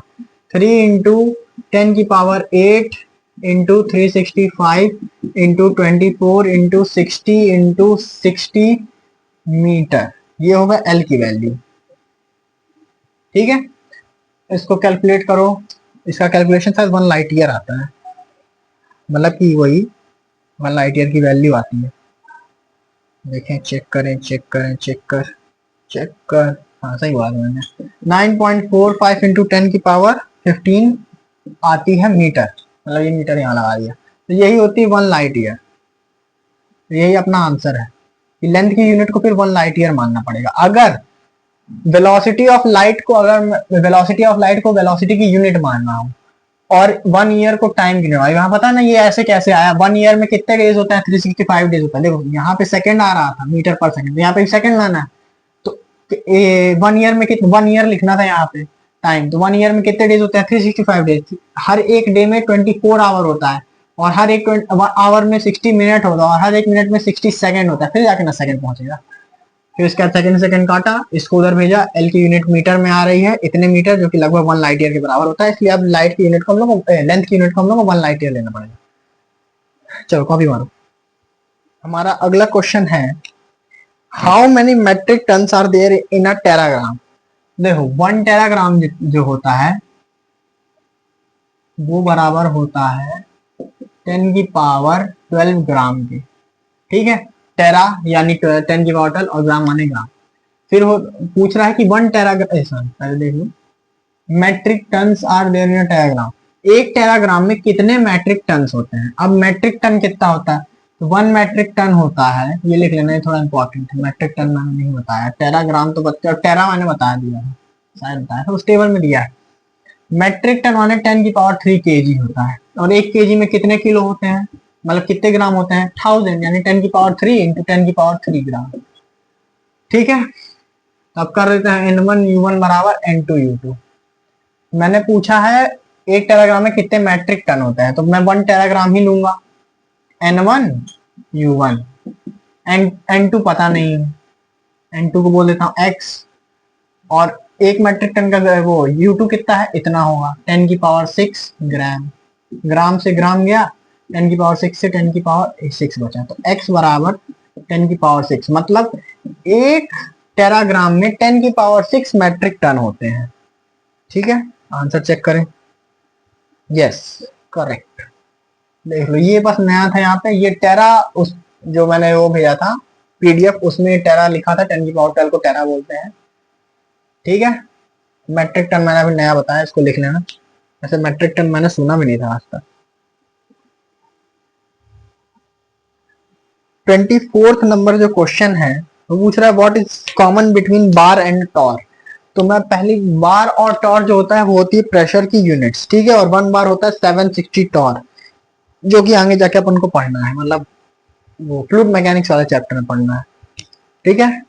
3 इंटू 10 की power 8 into 365 into 24 into 60 into 60 metre, ये होगा एल की वैल्यू, ठीक है। इसको कैलकुलेट करो, इसका कैलकुलेशन शायद 1 लाइट ईयर आता है, मतलब कि वही 1 लाइट ईयर की वैल्यू आती है। देखें, चेक करें, चेक कर, हाँ सही बात मैंने, 9.45 इंटू 10 की पावर 15 आती है मीटर, मतलब ये मीटर यहाँ लगा दिया, तो यही होती है 1 लाइट ईयर, यही अपना आंसर है कि लेंथ की यूनिट को फिर 1 लाइट ईयर मानना पड़ेगा। अगर वेलोसिटी ऑफ लाइट को वेलोसिटी की यूनिट मानना हो, और 1 ईयर को टाइम की यूनिट, यहाँ पता है ना ये ऐसे कैसे आया, 1 ईयर में कितने डेज होता है, 365 डेज होता है। देखो यहाँ पे सेकंड आ रहा था, मीटर पर सेकंड, यहाँ पे सेकंड लाना है, तो 1 ईयर में कितने, 1 ईयर लिखना था यहाँ पे टाइम, तो 1 ईयर में कितने डेज होते हैं, 365 डेज, हर एक डे में 24 आवर होता है, और हर एक आवर में 60 मिनट होता है, और हर एक मिनट में 60 सेकंड होता है, फिर जाके ना सेकंड पहुंचेगा। फिर इसका सेकंड काटा, इसको उधर भेजा, एल की यूनिट मीटर में आ रही है, इतने मीटर, जो कि लगभग 1 लाइट ईयर के बराबर होता है, इसलिए अब लाइट की यूनिट को हम लोग, लेंथ की यूनिट को हम लोग को 1 लाइट ईयर लेना पड़ेगा। चलो कॉपी मारो। हमारा अगला क्वेश्चन है, how many metric tons are there in a teragram. देखो 1 टेराग्राम जो होता है वो बराबर होता है 10 की पावर 12 ग्राम के। ठीक है, टेरा यानी 10 की पावर 12 और ग्राम माने ग्राम। फिर वो पूछ रहा है कि 1 टेराग्राम, सॉरी पहले देख लो, metric tons are there in a teragram. एक टेराग्राम में कितने मैट्रिक टन्स होते हैं। अब मैट्रिक टन कितना होता है, तो 1 मैट्रिक टन होता है, ये लिख लेना, ये थोड़ा इंपॉर्टेंट है। मैट्रिक टन मैंने नहीं बताया, टेराग्राम तो बच्चे, और टेरा मैंने बता दिया है, शायद बताया था उस टेबल में दिया है। मैट्रिक टन माने 10 की पावर 3 केजी होता है, और 1 केजी में कितने किलो होते हैं, मतलब कितने ग्राम होते हैं, 1000 यानी 10 की पावर 3 इंटू 10 की पावर 3 ग्राम। ठीक है, अब कर देते हैं N1U1 बराबर N2U2। मैंने पूछा है एक टेराग्राम में कितने मैट्रिक टन होते हैं, तो मैं 1 टेराग्राम ही लूंगा, N1U1। N2 पता नहीं है, N2 को बोल देता हूँ X, और 1 मैट्रिक टन का वो U2 कितना है, इतना होगा 10 की पावर 6 ग्राम। ग्राम से ग्राम गया, 10 की पावर 6 से 10 की पावर 6 बचा, तो X बराबर 10 की पावर 6, मतलब एक टेराग्राम में 10 की पावर 6 मैट्रिक टन होते हैं। ठीक है, आंसर चेक करें। Yes, correct. देख लो, ये बस नया था यहाँ पे, ये टेरा, उस जो मैंने वो भेजा था पीडीएफ, उसमें टेरा लिखा था, 10 की पावर 12 को टेरा बोलते हैं। ठीक है, मैट्रिक टन मैंने अभी नया बताया, इसको लिख लेना। ऐसे मैट्रिक टन मैंने सुना भी नहीं था आज तक। 24th नंबर जो क्वेश्चन है वो पूछ रहा है what is common between bar and torr. तो मैं पहली, बार और टॉर जो होता है वो होती है प्रेशर की यूनिट्स। ठीक है, और 1 बार होता है 760 टॉर, जो कि आगे जाके अपन को पढ़ना है, मतलब वो फ्लूइड मैकेनिक्स वाले चैप्टर में पढ़ना है। ठीक है,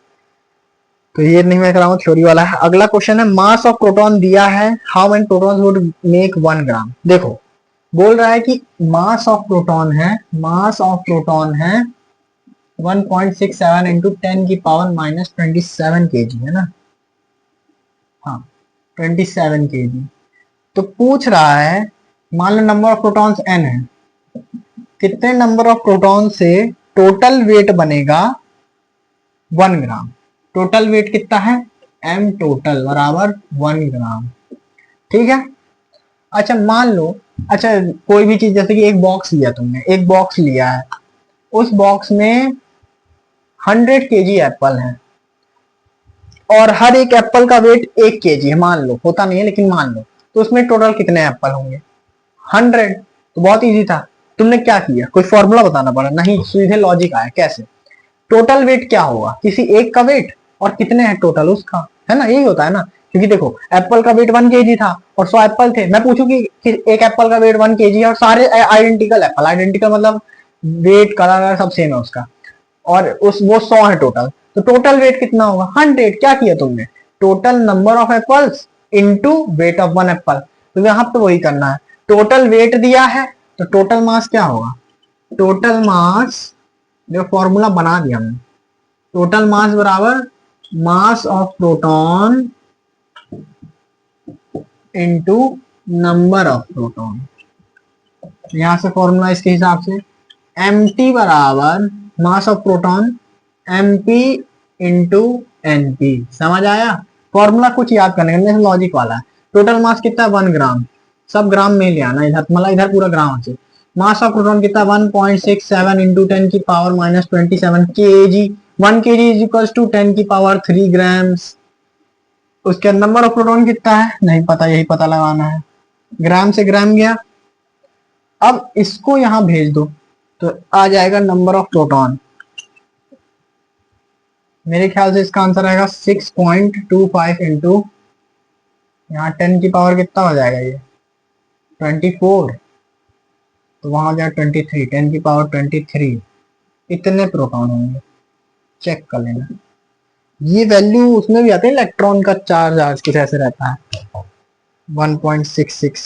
तो ये नहीं मैं कराऊंगा, थ्योरी वाला है। अगला क्वेश्चन है मास ऑफ प्रोटॉन दिया है, how many protons would make 1 ग्राम। देखो बोल रहा है कि मास ऑफ प्रोटॉन है, मास ऑफ प्रोटॉन है 1.67 इंटू 10 की पावर माइनस 27 केजी है ना, हाँ 27 केजी। तो पूछ रहा है, मान लो नंबर ऑफ प्रोटॉन्स n है, कितने नंबर ऑफ प्रोटॉन से टोटल वेट बनेगा 1 ग्राम। टोटल वेट कितना है, m टोटल बराबर 1 ग्राम। ठीक है, अच्छा मान लो, अच्छा कोई भी चीज, जैसे कि एक बॉक्स लिया तुमने, एक बॉक्स लिया है, उस बॉक्स में 100 केजी एप्पल है, और हर एक एप्पल का वेट 1 केजी है, मान लो, होता नहीं है लेकिन मान लो, तो उसमें टोटल कितने एप्पल होंगे, 100। तो बहुत इजी था, तुमने क्या किया, कोई फॉर्मूला बताना पड़ा नहीं, सीधे लॉजिक आया। कैसे, टोटल वेट क्या होगा, किसी एक का वेट और कितने हैं टोटल उसका, है ना, यही होता है ना। क्योंकि देखो एप्पल का वेट 1 केजी था और 100 एप्पल थे, मैं पूछूं कि एक एप्पल का वेट 1 केजी है और सारे आइडेंटिकल एप्पल, आइडेंटिकल मतलब वेट कलर सब सेम है उसका, और उस वो 100 है टोटल, तो टोटल वेट कितना होगा 100। क्या किया तुमने, total number of apples into weight of 1 Apple, तो यहाँ पे वही करना है। टोटल वेट दिया है तो टोटल मास क्या होगा, टोटल मास, देखो फॉर्मूला बना दिया हमने, टोटल मास बराबर mass of proton into number of proton. यहां से फॉर्मूला इसके हिसाब से, mt बराबर mass of proton mp into np। समझ आया, फॉर्मूला कुछ याद करने का, लॉजिक वाला है। टोटल मास कितना है 1 ग्राम, सब ग्राम में ले आना इधर, मतलब इधर पूरा ग्राम से। मास ऑफ प्रोटॉन कितना 1.67 इंटू 10 की power minus 27 KG. 1 KG is equal to 10 की पावर 3 ग्राम्स। उसके नंबर ऑफ प्रोटॉन कितना है नहीं पता, यही पता लगाना है, ग्राम से ग्राम गया। अब इसको यहां भेज दो तो आ जाएगा नंबर ऑफ प्रोटॉन, मेरे ख्याल से इसका आंसर आएगा 6.25 इंटू, यहाँ 10 की पावर कितना हो जाएगा ये 24, तो वहां हो जाएगा 23, 10 की पावर 23, इतने प्रोटॉन होंगे, चेक कर लेना। ये वैल्यू उसमें भी आते हैं, इलेक्ट्रॉन का चार्ज आज कुछ ऐसे रहता है 1.66,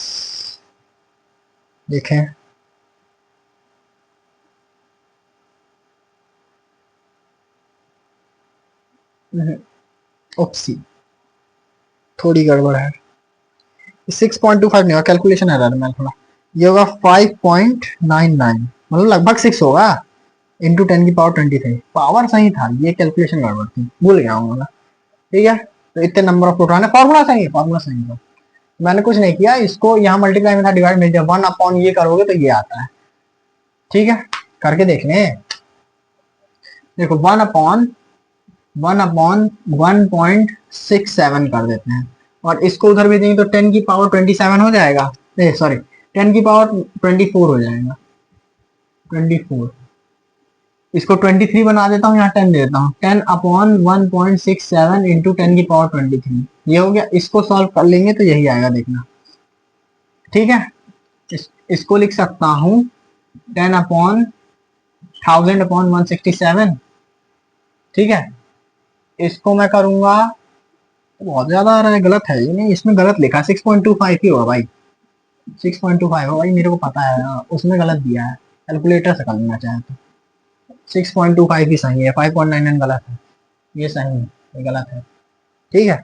देखें ओप्सी, थोड़ी गड़बड़ है, 6.25 नहीं होगा, कैलकुलेशन एरर में थोड़ा, ये होगा 5.99, मतलब लगभग 6 होगा, इंटू 10⁻23 पावर सही था, ये कैलकुलेशन गड़बड़ थी, भूल गया हूँ मैं। ठीक है, तो इतने नंबर ऑफ प्रोटॉन है, फॉर्मूला सही है, फॉर्मूला सही है। मैंने कुछ नहीं किया, इसको यहाँ मल्टीप्लाई में था, डिवाइड में, जब 1 अपॉन ये करोगे तो ये आता है। ठीक है, करके देख लें। देखो 1 अपॉन 1.67 कर देते हैं, और इसको उधर भेजेंगे तो 10⁻27 हो जाएगा, सॉरी 10⁻24 हो जाएगा, 24। इसको 23 बना देता हूँ, यहाँ 10 दे देता हूँ, 10/1.67 इंटू 10⁻23, ये हो गया। इसको सॉल्व कर लेंगे तो यही आएगा, देखना। ठीक है, इसको लिख सकता हूँ 10/1000/167। ठीक है, इसको मैं करूंगा, बहुत ज्यादा आ रहा है, गलत है ये, नहीं इसमें गलत लिखा, 6.25 ही होगा भाई, 6.25 हो भाई, मेरे को पता है, उसमें गलत दिया है, कैलकुलेटर से कर लेना चाहे तो। 6.25 ही सही है, 5.99 गलत है, ये सही है, ये गलत है। ठीक है,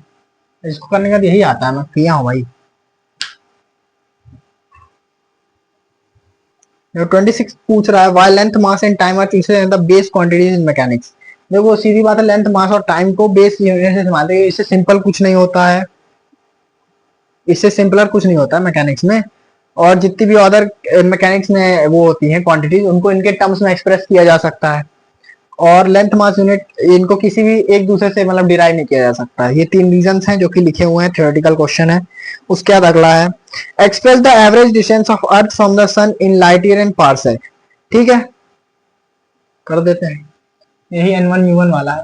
इसको करने का यही आता है, मैं किया हूँ भाई। 26 पूछ रहा है, why length mass and time are considered the base quantities in mechanics. देखो सीधी बात है, लेंथ मास और टाइम को बेस यूनिट से मानते हैं, इससे सिंपल कुछ नहीं होता है, इससे सिंपलर कुछ नहीं होता है मैकेनिक्स में। और जितनी भी अदर मैकेनिक्स में वो होती हैं क्वांटिटीज, उनको इनके टर्म्स में एक्सप्रेस किया जा सकता है, और लेंथ मास यूनिट इनको किसी भी एक दूसरे से मतलब डिराइव नहीं किया जा सकता है। ये 3 रीजंस हैं जो कि लिखे हुए हैं, थ्योरेटिकल क्वेश्चन है। उसके बाद अगला है, express the average distance of earth from the sun in light year and parsec. ठीक है, कर देते हैं, यही N1U1 वाला है।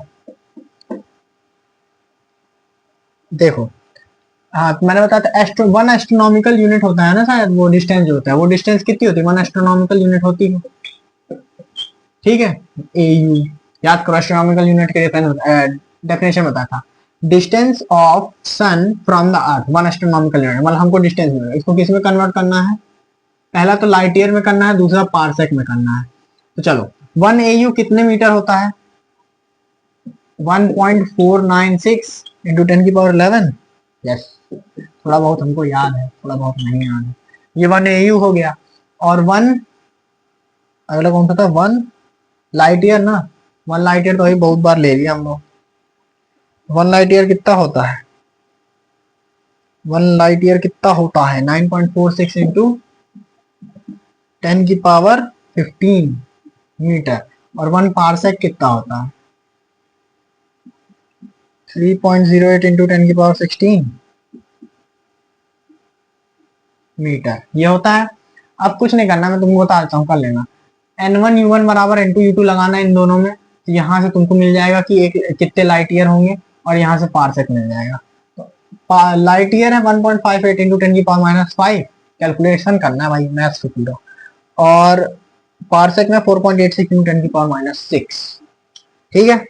देखो, हाँ मैंने बताया था, 1 एस्ट्रोनॉमिकल यूनिट होता है ना शायद, वो डिस्टेंस जो होता है, वो डिस्टेंस कितनी होती है, 1 एस्ट्रोनॉमिकल यूनिट होती है। ठीक है, AU याद करो, एस्ट्रोनॉमिकल यूनिट के डेफिनेशन बताया था, distance of sun from the earth 1 astronomical unit, मतलब हमको डिस्टेंस मिलेगा, इसको किस में कन्वर्ट करना है, पहला तो लाइट ईयर में करना है, दूसरा पारसेक में करना है। तो चलो 1 AU कितने मीटर होता है, 1.496 इंटू 10⁻11। यस, थोड़ा बहुत हमको याद है, थोड़ा बहुत नहीं याद है। ये 1 AU हो गया, और 1 अगला कौन सा था, 1 लाइट ईयर ना, 1 लाइट ईयर तो अभी बहुत बार ले लिया हम लोग। 1 लाइट ईयर कितना होता है, 1 लाइट ईयर कितना होता है, 9.46 इंटू 10⁻15 मीटर, और 1 पारसेक कितना होता है, 3.08 इंटू 10⁻16 मीटर, ये होता है। अब कुछ नहीं करना, मैं तुमको बता देता हूँ, कर लेना। N1U1 बराबर N2U2 लगाना इन दोनों में, तो यहाँ से तुमको मिल जाएगा कि एक कितने लाइट ईयर होंगे, और यहाँ से पारसेक मिल जाएगा। तो लाइट ईयर है 1.58 इंटू 10⁻⁵, कैलकुलेशन करना है भाई, मैथ्स पूरा। और पारसेक में 4.86 इंटू 10⁻⁶। ठीक है,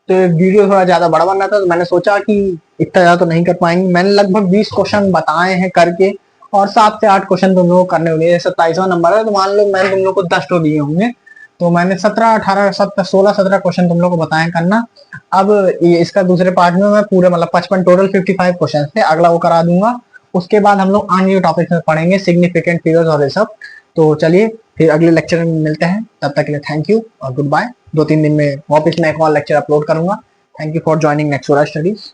तो वीडियो थोड़ा ज्यादा बड़ा बन रहा था, तो मैंने सोचा कि इतना ज्यादा तो नहीं कर पाएंगे। मैंने लगभग 20 क्वेश्चन बताए हैं करके, और 7 से 8 क्वेश्चन तुम लोगों को करने होंगे। 27वां नंबर है, तो मान लो मैंने तुम लोग को 10 तो दिए होंगे, तो मैंने 17 18 17 16 17 क्वेश्चन तुम लोग को बताए करना। अब ये इसका दूसरे पार्ट में मैं पूरे मतलब 55 टोटल 55 क्वेश्चन थे, अगला वो करा दूंगा। उसके बाद हम लोग अन्य टॉपिक में पढ़ेंगे, सिग्निफिकेंट फिगर्स और ये सब। तो चलिए फिर अगले लेक्चर में मिलते हैं, तब तक के लिए थैंक यू और गुड बाय। 2-3 दिन में वापस मैं एक और लेक्चर अपलोड करूंगा। Thank you for joining Nexora studies.